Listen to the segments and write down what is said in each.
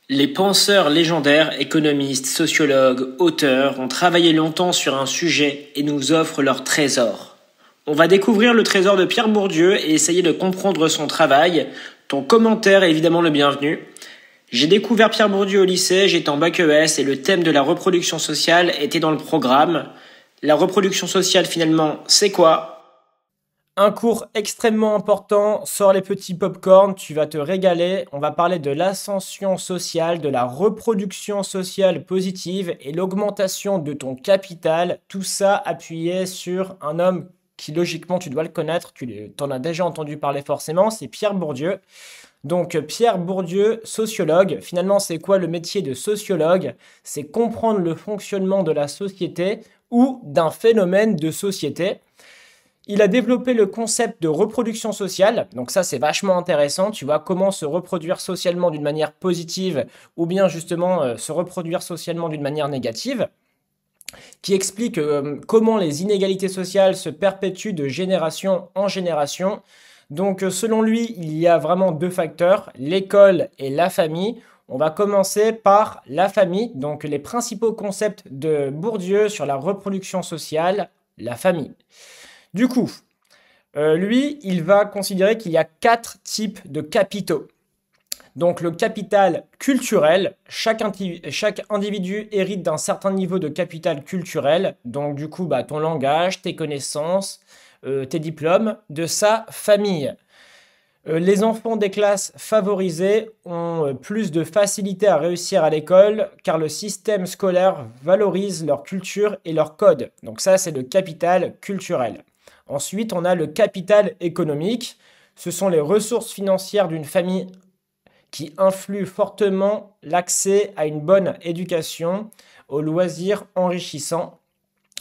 Les penseurs légendaires, économistes, sociologues, auteurs ont travaillé longtemps sur un sujet et nous offrent leur trésor. On va découvrir le trésor de Pierre Bourdieu et essayer de comprendre son travail. Ton commentaire est évidemment le bienvenu. J'ai découvert Pierre Bourdieu au lycée, j'étais en bac ES et le thème de la reproduction sociale était dans le programme. La reproduction sociale finalement, c'est quoi ? Un cours extrêmement important, sors les petits pop-corn, tu vas te régaler. On va parler de l'ascension sociale, de la reproduction sociale positive et l'augmentation de ton capital. Tout ça appuyé sur un homme qui logiquement tu dois le connaître, tu en as déjà entendu parler forcément, c'est Pierre Bourdieu. Donc Pierre Bourdieu, sociologue. Finalement, c'est quoi le métier de sociologue? C'est comprendre le fonctionnement de la société ou d'un phénomène de société. Il a développé le concept de reproduction sociale, donc ça c'est vachement intéressant, tu vois comment se reproduire socialement d'une manière positive ou bien justement se reproduire socialement d'une manière négative, qui explique comment les inégalités sociales se perpétuent de génération en génération. Donc selon lui, il y a vraiment deux facteurs, l'école et la famille. On va commencer par la famille, donc les principaux concepts de Bourdieu sur la reproduction sociale, la famille. Du coup, lui, il va considérer qu'il y a 4 types de capitaux. Donc le capital culturel, chaque individu hérite d'un certain niveau de capital culturel. Donc du coup, ton langage, tes connaissances, tes diplômes, de sa famille. Les enfants des classes favorisées ont plus de facilité à réussir à l'école car le système scolaire valorise leur culture et leur code. Donc ça, c'est le capital culturel. Ensuite, on a le capital économique. Ce sont les ressources financières d'une famille qui influent fortement l'accès à une bonne éducation, aux loisirs enrichissants.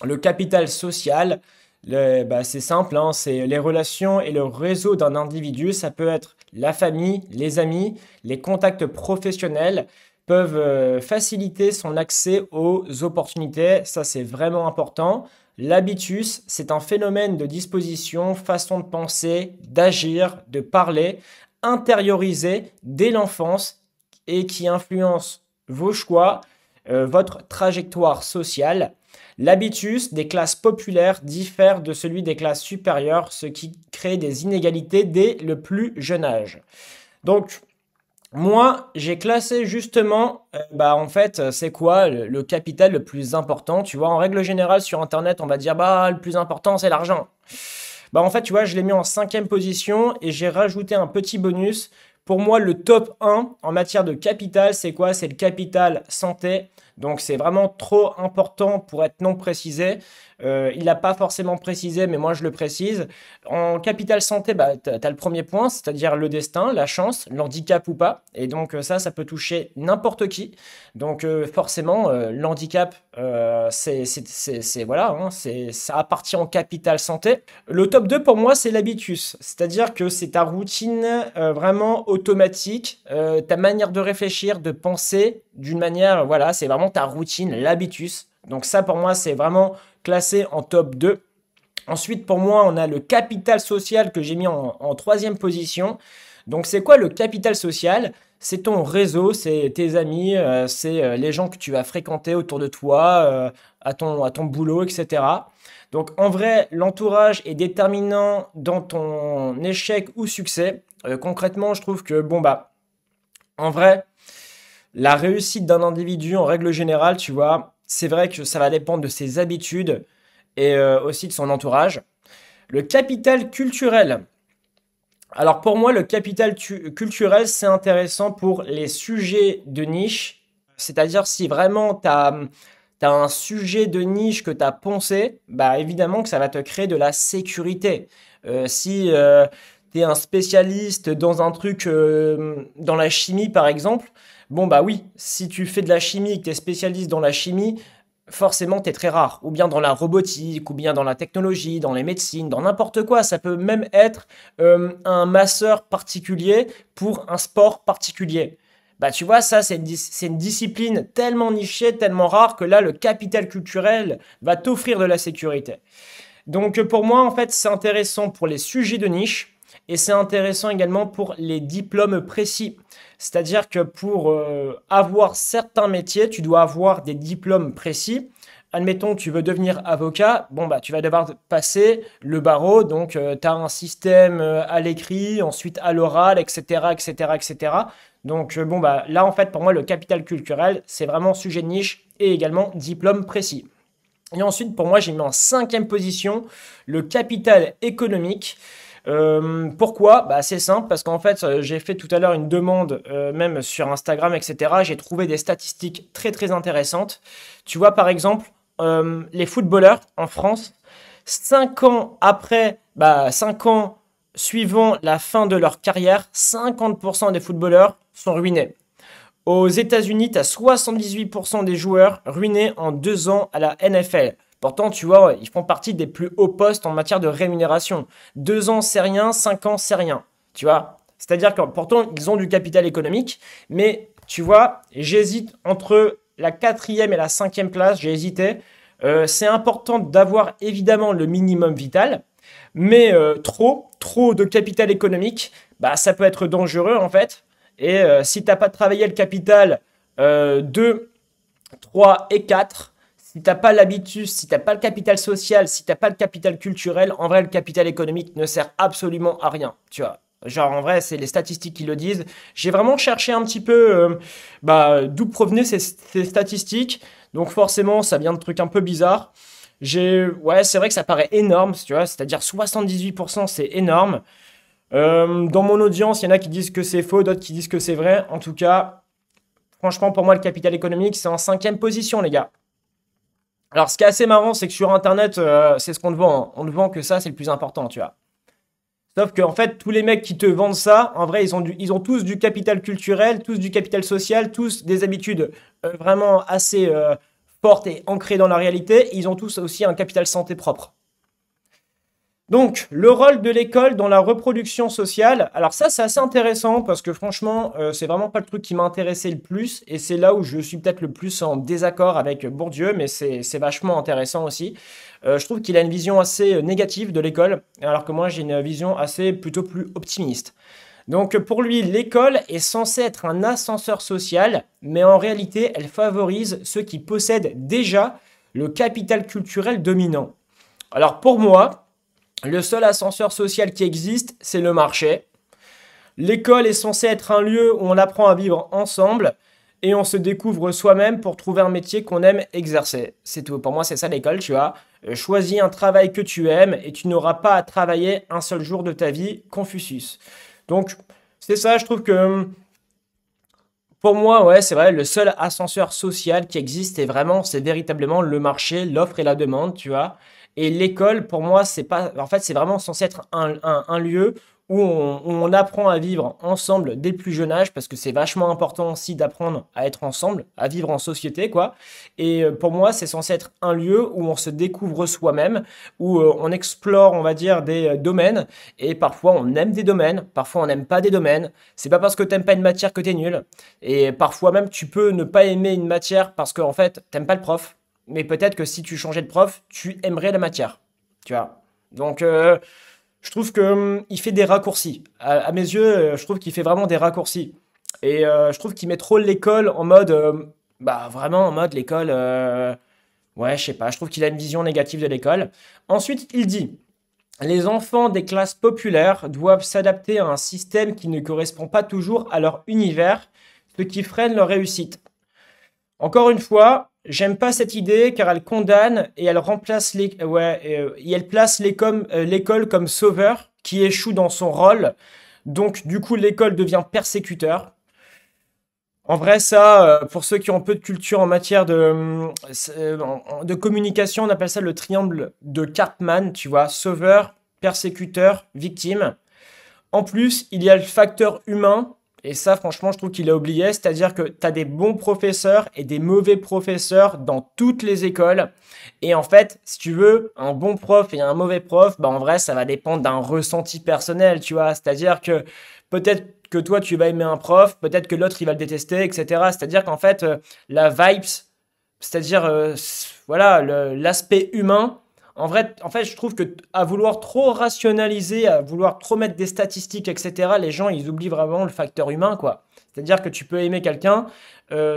Le capital social, c'est simple, c'est les relations et le réseau d'un individu. Ça peut être la famille, les amis, les contacts professionnels peuvent faciliter son accès aux opportunités. Ça, c'est vraiment important. L'habitus, c'est un phénomène de disposition, façon de penser, d'agir, de parler, intériorisé dès l'enfance et qui influence vos choix, votre trajectoire sociale. L'habitus des classes populaires diffère de celui des classes supérieures, ce qui crée des inégalités dès le plus jeune âge. Donc, moi, j'ai classé justement, en fait, c'est quoi le capital le plus important? Tu vois, en règle générale, sur Internet, on va dire, le plus important, c'est l'argent. En fait, tu vois, je l'ai mis en 5e position et j'ai rajouté un petit bonus. Pour moi, le top 1 en matière de capital, c'est quoi? C'est le capital santé. Donc, c'est vraiment trop important pour être non précisé. Il n'a pas forcément précisé, mais moi, je le précise. En capital santé, tu as le premier point, c'est-à-dire le destin, la chance, l'handicap ou pas. Et donc, ça peut toucher n'importe qui. Donc, forcément, l'handicap, voilà, ça appartient au capital santé. Le top 2, pour moi, c'est l'habitus. C'est-à-dire que c'est ta routine vraiment automatique, ta manière de réfléchir, de penser d'une manière, voilà, c'est vraiment ta routine, l'habitus. Donc ça, pour moi, c'est vraiment classé en top 2. Ensuite, pour moi, on a le capital social que j'ai mis en 3e position. Donc, c'est quoi le capital social? C'est ton réseau, c'est tes amis, c'est les gens que tu vas fréquenter autour de toi, à ton boulot, etc. Donc, en vrai, l'entourage est déterminant dans ton échec ou succès. Concrètement, je trouve que, en vrai, la réussite d'un individu, en règle générale, tu vois, c'est vrai que ça va dépendre de ses habitudes et aussi de son entourage. Le capital culturel. Alors pour moi, le capital culturel, c'est intéressant pour les sujets de niche. C'est-à-dire si vraiment tu as un sujet de niche que tu as poncé, évidemment que ça va te créer de la sécurité. Si tu es un spécialiste dans un truc, dans la chimie par exemple, oui, si tu fais de la chimie et que tu es spécialiste dans la chimie, forcément, tu es très rare. Ou bien dans la robotique, ou bien dans la technologie, dans les médecines, dans n'importe quoi. Ça peut même être un masseur particulier pour un sport particulier. Tu vois, ça, c'est une discipline tellement nichée, tellement rare que là, le capital culturel va t'offrir de la sécurité. Donc, pour moi, en fait, c'est intéressant pour les sujets de niche. Et c'est intéressant également pour les diplômes précis. C'est-à-dire que pour avoir certains métiers, tu dois avoir des diplômes précis. Admettons, tu veux devenir avocat, bon bah tu vas devoir passer le barreau, donc tu as un système à l'écrit, ensuite à l'oral, etc., etc., etc. Donc bon bah là en fait pour moi le capital culturel c'est vraiment sujet de niche et également diplôme précis. Et ensuite pour moi j'ai mis en cinquième position le capital économique. Pourquoi? Bah, c'est simple, parce qu'en fait, j'ai fait tout à l'heure une demande, même sur Instagram, etc. J'ai trouvé des statistiques très très intéressantes. Tu vois, par exemple, les footballeurs en France, 5 ans après, 5 ans suivant la fin de leur carrière, 50% des footballeurs sont ruinés. Aux États-Unis, tu as 78% des joueurs ruinés en 2 ans à la NFL. Pourtant, tu vois, ils font partie des plus hauts postes en matière de rémunération. 2 ans, c'est rien, 5 ans, c'est rien. Tu vois? C'est-à-dire que pourtant, ils ont du capital économique, mais tu vois, j'hésite entre la quatrième et la cinquième place, j'ai hésité. C'est important d'avoir évidemment le minimum vital, mais trop de capital économique, bah, ça peut être dangereux en fait. Et si tu n'as pas travaillé le capital 2, 3 et 4, si tu n'as pas l'habitus, si tu n'as pas le capital social, si tu n'as pas le capital culturel, en vrai, le capital économique ne sert absolument à rien. Tu vois. Genre, en vrai, c'est les statistiques qui le disent. J'ai vraiment cherché un petit peu d'où provenaient ces statistiques. Donc, forcément, ça vient de trucs un peu bizarres. Ouais, c'est vrai que ça paraît énorme, tu vois. C'est-à-dire 78%, c'est énorme. Dans mon audience, il y en a qui disent que c'est faux, d'autres qui disent que c'est vrai. En tout cas, franchement, pour moi, le capital économique, c'est en cinquième position, les gars. Alors, ce qui est assez marrant, c'est que sur Internet, c'est ce qu'on te vend, hein. On te vend que ça, c'est le plus important, tu vois. Sauf qu'en fait, tous les mecs qui te vendent ça, en vrai, ils ont tous du capital culturel, tous du capital social, tous des habitudes vraiment assez fortes et ancrées dans la réalité. Et ils ont tous aussi un capital santé propre. Donc, le rôle de l'école dans la reproduction sociale. Alors ça, c'est assez intéressant parce que franchement, c'est vraiment pas le truc qui m'a intéressé le plus. Et c'est là où je suis peut-être le plus en désaccord avec Bourdieu, mais c'est vachement intéressant aussi. Je trouve qu'il a une vision assez négative de l'école, alors que moi, j'ai une vision assez plutôt plus optimiste. Donc pour lui, l'école est censée être un ascenseur social, mais en réalité, elle favorise ceux qui possèdent déjà le capital culturel dominant. Alors pour moi, le seul ascenseur social qui existe, c'est le marché. L'école est censée être un lieu où on apprend à vivre ensemble et on se découvre soi-même pour trouver un métier qu'on aime exercer. C'est tout. Pour moi, c'est ça l'école, tu vois. Choisis un travail que tu aimes et tu n'auras pas à travailler un seul jour de ta vie. Confucius. Donc, c'est ça, je trouve que pour moi, ouais, c'est vrai, le seul ascenseur social qui existe c'est véritablement le marché, l'offre et la demande, tu vois. Et l'école, pour moi, c'est pas, en fait, c'est vraiment censé être un lieu où on apprend à vivre ensemble dès le plus jeune âge, parce que c'est vachement important aussi d'apprendre à être ensemble, à vivre en société, quoi. Et pour moi, c'est censé être un lieu où on se découvre soi-même, où on explore, on va dire, des domaines, et parfois on aime des domaines, parfois on n'aime pas des domaines. C'est pas parce que t'aimes pas une matière que t'es nul. Et parfois même, tu peux ne pas aimer une matière parce qu'en fait, t'aimes pas le prof. Mais peut-être que si tu changeais de prof, tu aimerais la matière. Tu vois. Donc, je trouve que il fait des raccourcis. À mes yeux, je trouve qu'il fait vraiment des raccourcis. Et je trouve qu'il met trop l'école en mode, vraiment en mode l'école. Ouais, je sais pas. Je trouve qu'il a une vision négative de l'école. Ensuite, il dit, les enfants des classes populaires doivent s'adapter à un système qui ne correspond pas toujours à leur univers, ce qui freine leur réussite. Encore une fois, j'aime pas cette idée car elle condamne et elle remplace et elle place l'école comme sauveur qui échoue dans son rôle. Donc du coup l'école devient persécuteur. En vrai ça, pour ceux qui ont un peu de culture en matière de communication, on appelle ça le triangle de Karpman, tu vois, sauveur, persécuteur, victime. En plus, il y a le facteur humain. Et ça, franchement, je trouve qu'il a oublié. C'est-à-dire que tu as des bons professeurs et des mauvais professeurs dans toutes les écoles. Et en fait, si tu veux, un bon prof et un mauvais prof, en vrai, ça va dépendre d'un ressenti personnel, tu vois. C'est-à-dire que peut-être que toi, tu vas aimer un prof, peut-être que l'autre, il va le détester, etc. C'est-à-dire qu'en fait, la vibes, c'est-à-dire, voilà, l'aspect humain, En fait, je trouve que à vouloir trop rationaliser, à vouloir trop mettre des statistiques, etc., les gens, ils oublient vraiment le facteur humain, quoi. C'est-à-dire que tu peux aimer quelqu'un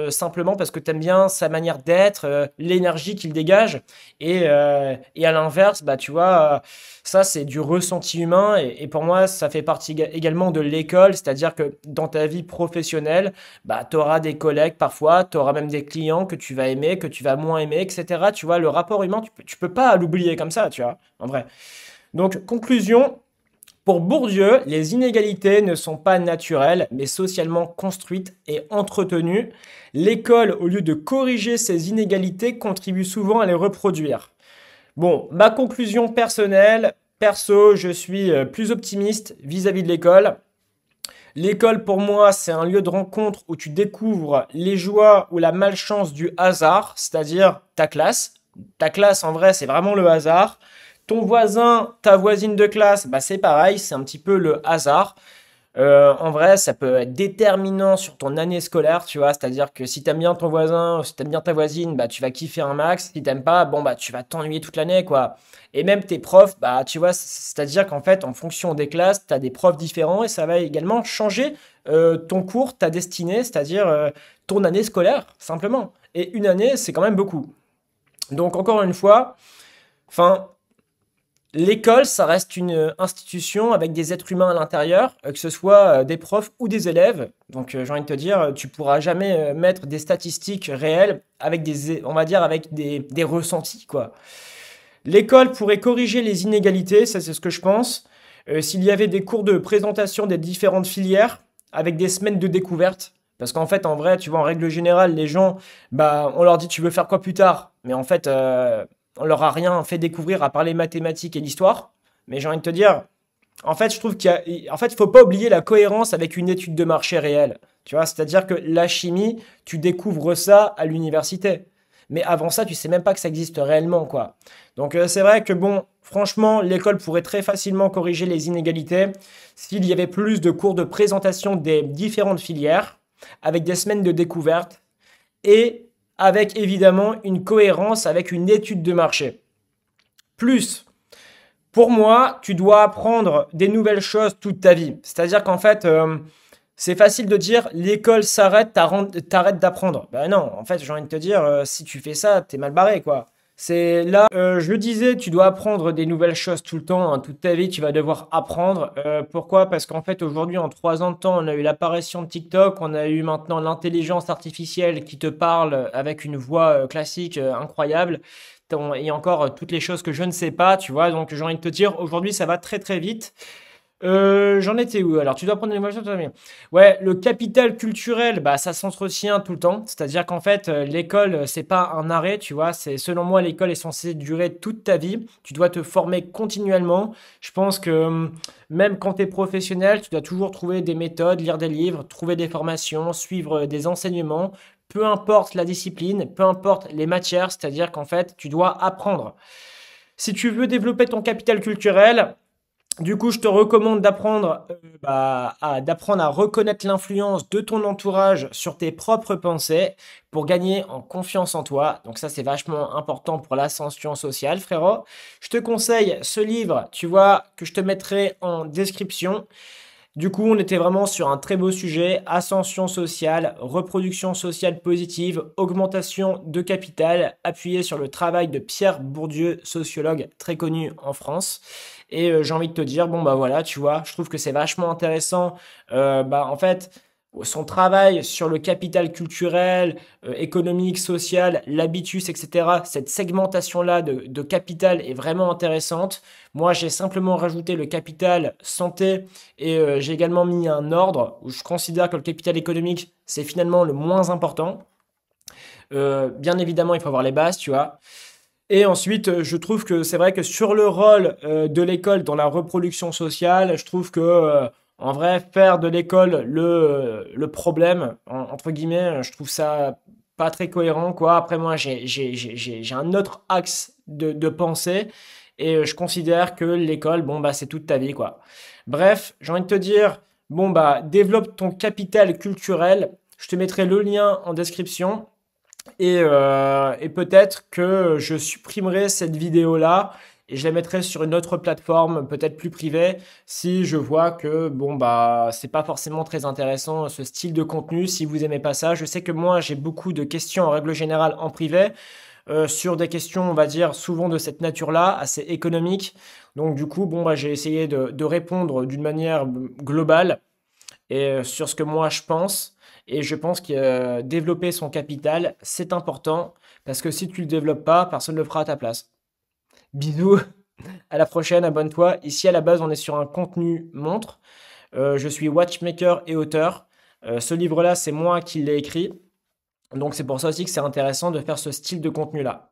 simplement parce que tu aimes bien sa manière d'être, l'énergie qu'il dégage. Et à l'inverse, bah, tu vois, ça, c'est du ressenti humain. Et pour moi, ça fait partie également de l'école. C'est-à-dire que dans ta vie professionnelle, bah, tu auras des collègues parfois, tu auras même des clients que tu vas aimer, que tu vas moins aimer, etc. Tu vois, le rapport humain, tu peux pas l'oublier comme ça, tu vois, en vrai. Donc, conclusion, pour Bourdieu, les inégalités ne sont pas naturelles, mais socialement construites et entretenues. L'école, au lieu de corriger ces inégalités, contribue souvent à les reproduire. Bon, ma conclusion personnelle, perso, je suis plus optimiste vis-à-vis de l'école. L'école, pour moi, c'est un lieu de rencontre où tu découvres les joies ou la malchance du hasard, c'est-à-dire ta classe. Ta classe, en vrai, c'est vraiment le hasard. Ton voisin, ta voisine de classe, bah c'est pareil, c'est un petit peu le hasard. En vrai, ça peut être déterminant sur ton année scolaire, tu vois. C'est-à-dire que si t'aimes bien ton voisin, si t'aimes bien ta voisine, bah tu vas kiffer un max. Si t'aimes pas, bon bah tu vas t'ennuyer toute l'année, quoi. Et même tes profs, bah tu vois, c'est-à-dire qu'en fait, en fonction des classes, t'as des profs différents et ça va également changer ton cours, ta destinée, c'est-à-dire ton année scolaire, simplement. Et une année, c'est quand même beaucoup. Donc encore une fois, enfin, l'école, ça reste une institution avec des êtres humains à l'intérieur, que ce soit des profs ou des élèves. Donc, j'ai envie de te dire, tu pourras jamais mettre des statistiques réelles avec on va dire, avec des ressentis, quoi. L'école pourrait corriger les inégalités, ça c'est ce que je pense. S'il y avait des cours de présentation des différentes filières avec des semaines de découverte. Parce qu'en fait, en vrai, tu vois, en règle générale, les gens, bah, on leur dit tu veux faire quoi plus tard? Mais en fait, on leur a rien fait découvrir à part les mathématiques et l'histoire. Mais j'ai envie de te dire, en fait, je trouve en fait, il faut pas oublier la cohérence avec une étude de marché réelle. Tu vois, c'est-à-dire que la chimie, tu découvres ça à l'université. Mais avant ça, tu sais même pas que ça existe réellement, quoi. Donc c'est vrai que bon, franchement, l'école pourrait très facilement corriger les inégalités s'il y avait plus de cours de présentation des différentes filières, avec des semaines de découverte et avec évidemment une cohérence avec une étude de marché. Plus, pour moi, tu dois apprendre des nouvelles choses toute ta vie. C'est-à-dire qu'en fait, c'est facile de dire l'école s'arrête, t'arrêtes d'apprendre. Ben non, en fait, j'ai envie de te dire, si tu fais ça, t'es mal barré, quoi. C'est là, je le disais, tu dois apprendre des nouvelles choses tout le temps, hein, toute ta vie, tu vas devoir apprendre. Pourquoi? Parce qu'en fait, aujourd'hui, en 3 ans de temps, on a eu l'apparition de TikTok, on a eu maintenant l'intelligence artificielle qui te parle avec une voix classique incroyable. Et encore toutes les choses que je ne sais pas, tu vois. Donc, j'ai envie de te dire, aujourd'hui, ça va très très vite. J'en étais où? Alors, tu dois prendre des nouvelles choses. Ouais, le capital culturel, bah, ça s'entretient tout le temps. C'est-à-dire qu'en fait, l'école, c'est pas un arrêt, tu vois. C'est, selon moi, l'école est censée durer toute ta vie. Tu dois te former continuellement. Je pense que même quand tu es professionnel, tu dois toujours trouver des méthodes, lire des livres, trouver des formations, suivre des enseignements. Peu importe la discipline, peu importe les matières, c'est-à-dire qu'en fait, tu dois apprendre. Si tu veux développer ton capital culturel, du coup, je te recommande d'apprendre à reconnaître l'influence de ton entourage sur tes propres pensées pour gagner en confiance en toi. Donc ça, c'est vachement important pour l'ascension sociale, frérot. Je te conseille ce livre, tu vois, que je te mettrai en description. Du coup, on était vraiment sur un très beau sujet, ascension sociale, reproduction sociale positive, augmentation de capital, appuyé sur le travail de Pierre Bourdieu, sociologue très connu en France. Et j'ai envie de te dire, bon bah voilà, tu vois, je trouve que c'est vachement intéressant. Bah en fait, son travail sur le capital culturel, économique, social, l'habitus, etc., cette segmentation-là de capital est vraiment intéressante. Moi, j'ai simplement rajouté le capital santé et j'ai également mis un ordre où je considère que le capital économique, c'est finalement le moins important. Bien évidemment, il faut avoir les bases, tu vois. Et ensuite, je trouve que c'est vrai que sur le rôle de l'école dans la reproduction sociale, je trouve que en vrai, faire de l'école le problème, entre guillemets, je trouve ça pas très cohérent, quoi. Après, moi, j'ai un autre axe de pensée et je considère que l'école, bon, bah, c'est toute ta vie, quoi. Bref, j'ai envie de te dire, bon, bah, développe ton capital culturel. Je te mettrai le lien en description. Et peut-être que je supprimerai cette vidéo-là et je la mettrai sur une autre plateforme, peut-être plus privée, si je vois que bon bah c'est pas forcément très intéressant ce style de contenu. Si vous aimez pas ça, je sais que moi j'ai beaucoup de questions en règle générale en privé sur des questions, on va dire souvent de cette nature-là, assez économiques. Donc du coup, bon bah j'ai essayé de répondre d'une manière globale et sur ce que moi je pense. Et je pense que développer son capital, c'est important parce que si tu le développes pas, personne ne le fera à ta place. Bisous, à la prochaine, abonne-toi. Ici à la base, on est sur un contenu montre. Je suis watchmaker et auteur. Ce livre-là, c'est moi qui l'ai écrit. Donc c'est pour ça aussi que c'est intéressant de faire ce style de contenu-là.